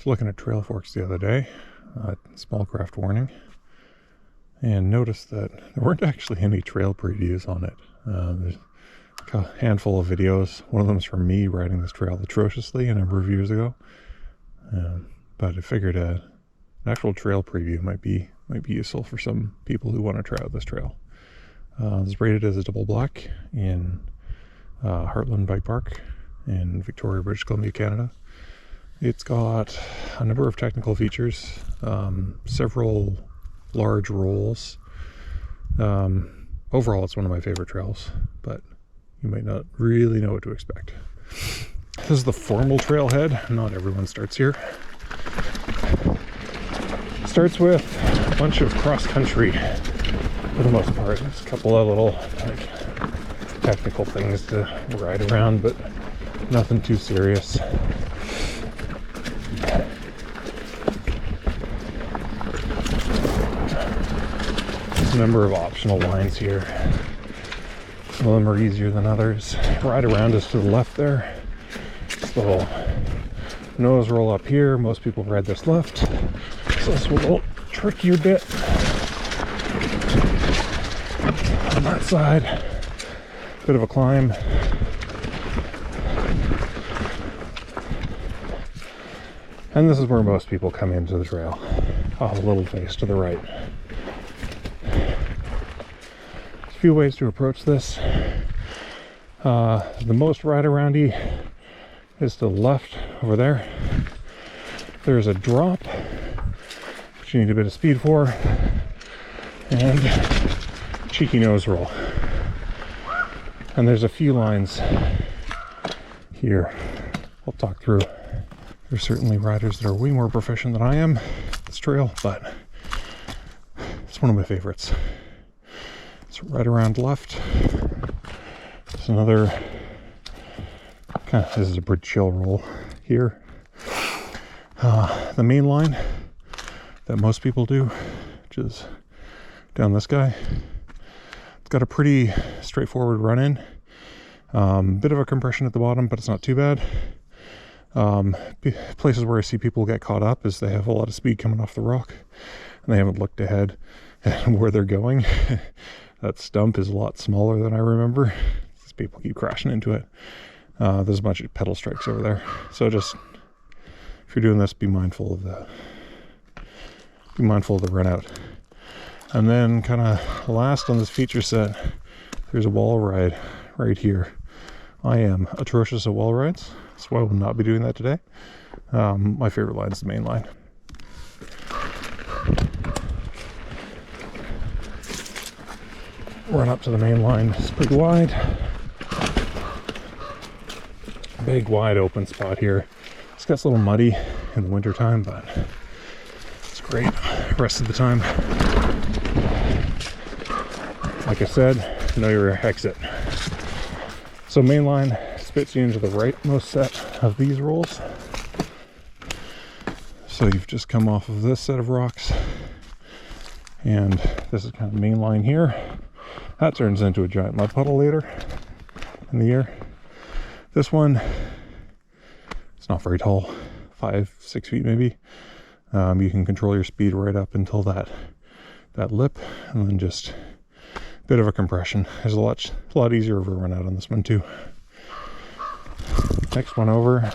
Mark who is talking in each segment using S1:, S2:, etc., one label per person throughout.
S1: was looking at trail forks the other day, small craft warning, and noticed that there weren't actually any trail previews on it. There's a handful of videos. One of them is from me riding this trail atrociously a number of years ago, but I figured an actual trail preview might be useful for some people who want to try out this trail. It's rated as a double black in Hartland Bike Park in Victoria, British Columbia, Canada. It's got a number of technical features, several large rolls. Overall, it's one of my favorite trails, but you might not really know what to expect. This is the formal trailhead. Not everyone starts here. Starts with a bunch of cross-country for the most part. There's a couple of little technical things to ride around, but nothing too serious. There's a number of optional lines here. Some of them are easier than others. Ride around is to the left there. This little nose roll up here. Most people ride this left. So this little trickier bit on that side. Bit of a climb. And this is where most people come into the trail. Off a little face to the right. There's a few ways to approach this. The most ride-aroundy is to the left over there. There's a drop, which you need a bit of speed for, and cheeky nose roll. And there's a few lines here I'll talk through. There's certainly riders that are way more proficient than I am this trail, but it's one of my favorites. So right around left, there's another this is a bridge chill roll here. The main line that most people do, which is down this guy. It's got a pretty straightforward run in. Bit of a compression at the bottom, but it's not too bad. Places where I see people get caught up is they have a lot of speed coming off the rock and they haven't looked ahead and where they're going. That stump is a lot smaller than I remember. People keep crashing into it. There's a bunch of pedal strikes over there, so just if you're doing this, be mindful of that. Be mindful of the run out. And then kind of last on this feature set, there's a wall ride right here. I am atrocious at wall rides, so I will not be doing that today. My favorite line is the main line. Run up to the main line. It's pretty wide. Big wide open spot here. It's got a little muddy in the winter time, but it's great the rest of the time. Like I said, know your exit. So main line spits you into the rightmost set of these rolls. So you've just come off of this set of rocks, and this is kind of main line here. That turns into a giant mud puddle later in the year. This one, it's not very tall, 5-6 feet maybe. You can control your speed right up until that lip, and then just a bit of a compression. There's a lot easier of a run out on this one too. Next one over.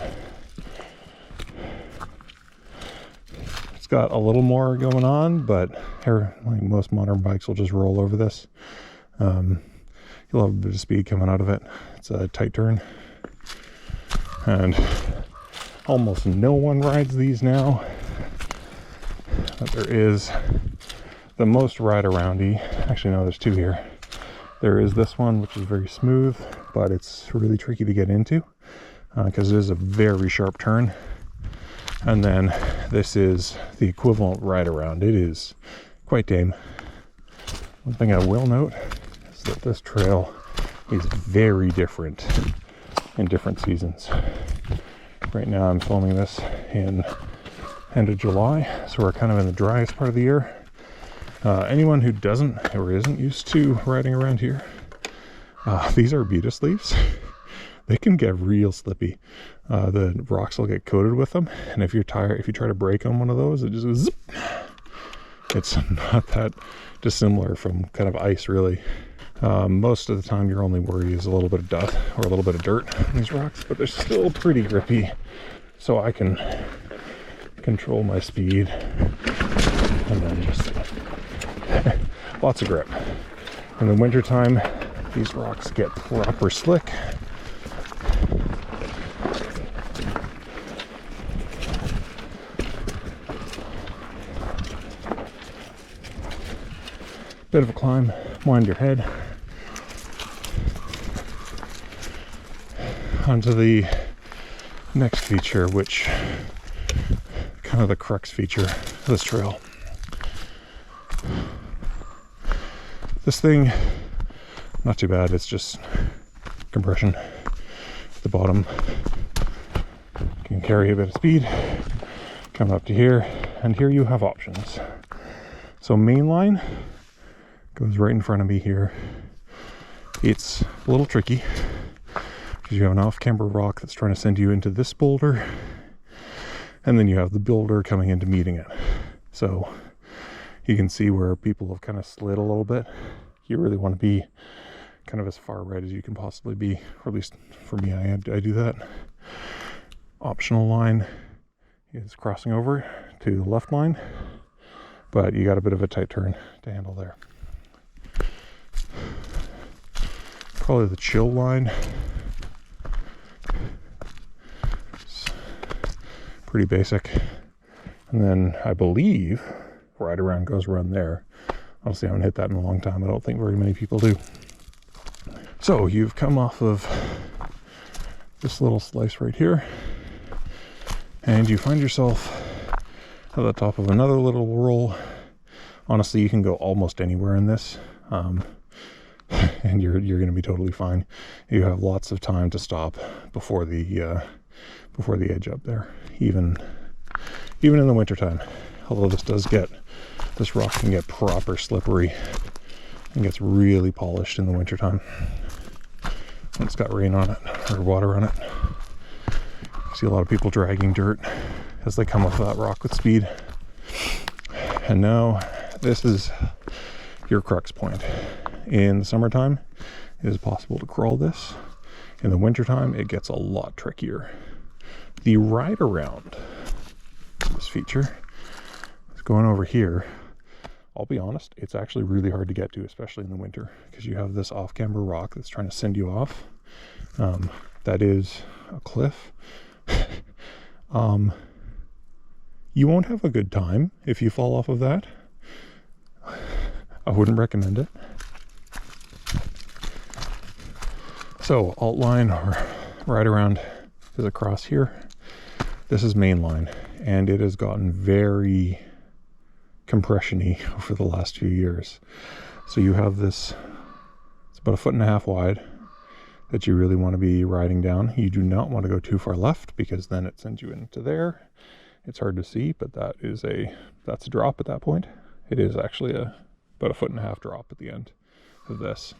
S1: It's got a little more going on, but like most modern bikes will just roll over this. You'll have a bit of speed coming out of it. It's a tight turn, and almost no one rides these now. But there is the most ride-aroundy. Actually, no, there's two here. There is this one, which is very smooth, but it's really tricky to get into because it is a very sharp turn. And then this is the equivalent ride-around. It is quite tame. One thing I will note is that this trail is very different in different seasons. Right now I'm filming this in end of July, so we're kind of in the driest part of the year. Anyone who doesn't or isn't used to riding around here, these are Arbutus leaves. They can get real slippy. the rocks will get coated with them, and if you try to break on one of those, it just goes zip. It's not that dissimilar from kind of ice, really. Most of the time your only worry is a little bit of dust or a little bit of dirt on these rocks, but they're still pretty grippy, so I can control my speed and then just lots of grip. In the wintertime, these rocks get proper slick. Bit of a climb, wind your head onto the next feature, which kind of the crux feature of this trail. This thing, not too bad, it's just compression at the bottom. You can carry a bit of speed, come up to here, and here you have options. So mainline goes right in front of me here. It's a little tricky because you have an off-camber rock that's trying to send you into this boulder, and then you have the boulder coming into meeting it. So you can see where people have kind of slid a little bit. You really want to be kind of as far right as you can possibly be, or at least for me, I do that. Optional line is crossing over to the left line, but you got a bit of a tight turn to handle there. Probably the chill line. It's pretty basic. And then I believe ride around goes around there. Honestly, I haven't hit that in a long time. I don't think very many people do. So you've come off of this little slice right here, and you find yourself at the top of another little roll. Honestly, you can go almost anywhere in this, and you're going to be totally fine. You have lots of time to stop before the edge up there, even in the wintertime. Although this rock can get proper slippery and gets really polished in the wintertime when it's got rain on it or water on it. You see a lot of people dragging dirt as they come off that rock with speed. And now this is your crux point. In the summertime, it is possible to crawl this. In the wintertime, it gets a lot trickier. The ride around this feature is going over here. I'll be honest, it's actually really hard to get to, especially in the winter, because you have this off-camber rock that's trying to send you off. That is a cliff. You won't have a good time if you fall off of that. I wouldn't recommend it. So alt line or ride around is across here. This is mainline, and it has gotten very compression-y over the last few years. So you have this, it's about 1.5 feet wide, that you really want to be riding down. You do not want to go too far left, because then it sends you into there. It's hard to see, but that's a drop at that point. It is actually about 1.5 feet drop at the end of this.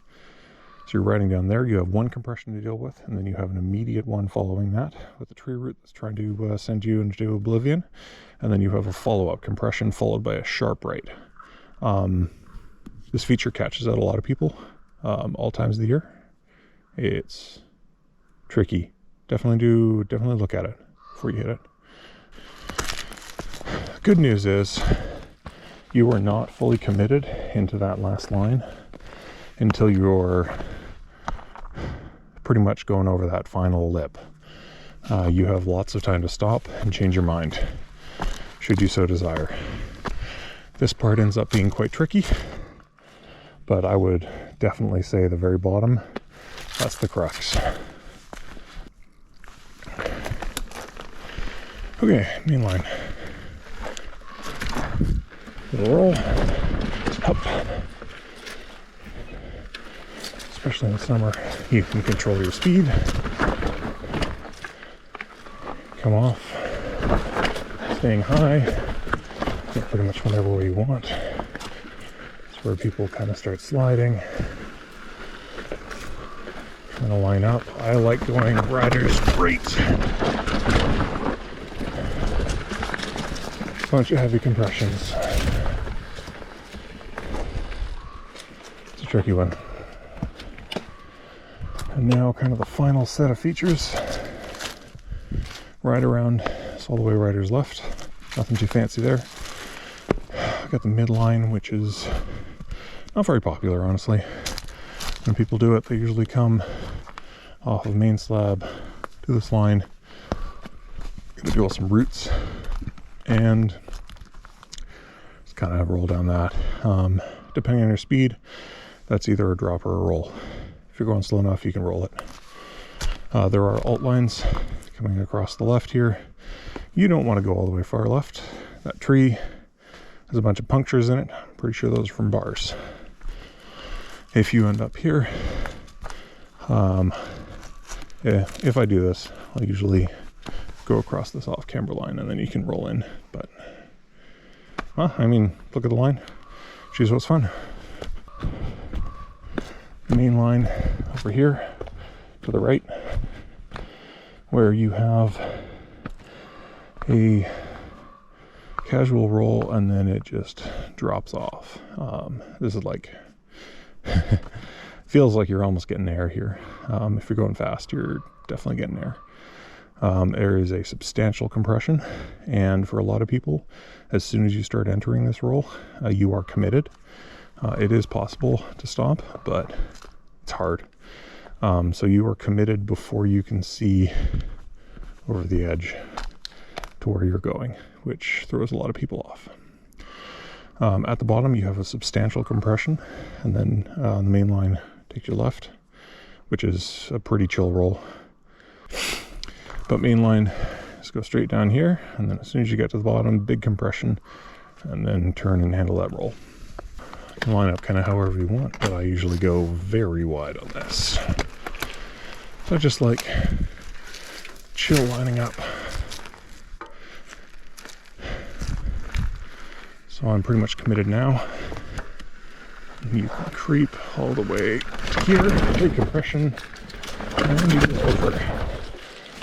S1: So you're riding down there, you have one compression to deal with, and then you have an immediate one following that with the tree root that's trying to send you into oblivion. And then you have a follow-up compression followed by a sharp right. This feature catches out a lot of people all times of the year. It's tricky. Definitely look at it before you hit it. Good news is you are not fully committed into that last line until you're pretty much going over that final lip. You have lots of time to stop and change your mind, should you so desire. This part ends up being quite tricky, but I would definitely say the very bottom, that's the crux. Okay, mainline. Roll up. Especially in the summer, you can control your speed. Come off, staying high, get pretty much whatever way you want. It's where people kind of start sliding. Trying to line up. I like going rider straight. Bunch of heavy compressions. It's a tricky one. And now kind of the final set of features. Ride around, it's all the way riders left. Nothing too fancy there. I've got the midline, which is not very popular, honestly. When people do it, they usually come off of main slab to this line. Gonna do some roots and just kind of roll down that. Depending on your speed, that's either a drop or a roll. If you're going slow enough, you can roll it. There are alt lines coming across the left here. You don't want to go all the way far left. That tree has a bunch of punctures in it. I'm pretty sure those are from bars. If you end up here, if I do this, I'll usually go across this off-camber line and then you can roll in. But, well, I mean, look at the line. Choose what's fun. Main line over here to the right, where you have a casual roll and then it just drops off. This is like feels like you're almost getting air here. If you're going fast, you're definitely getting air. There is a substantial compression, and for a lot of people, as soon as you start entering this roll, you are committed. It is possible to stop, but it's hard. So you are committed before you can see over the edge to where you're going, which throws a lot of people off. At the bottom, you have a substantial compression, and then on the main line, take your left, which is a pretty chill roll. But main line, just go straight down here, and then as soon as you get to the bottom, big compression, and then turn and handle that roll. You can line up kind of however you want, but I usually go very wide on this. So just like chill lining up. So I'm pretty much committed now. You can creep all the way to here, big compression, and you go over.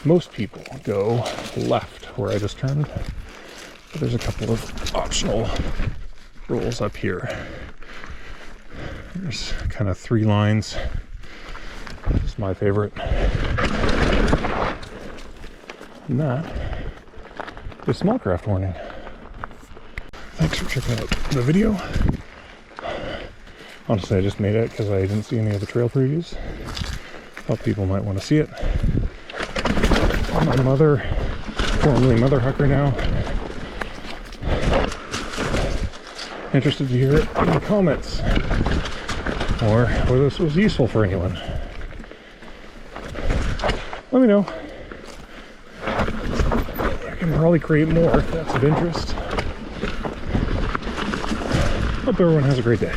S1: Most people go left where I just turned, but there's a couple of optional rolls up here. There's kind of 3 lines. This is my favorite. And that is small craft warning. Thanks for checking out the video. Honestly, I just made it because I didn't see any of the trail previews. Thought people might want to see it. My mother, formerly Mother Hucker now, interested to hear it in the comments, or whether this was useful for anyone. Let me know. I can probably create more if that's of interest. Hope everyone has a great day.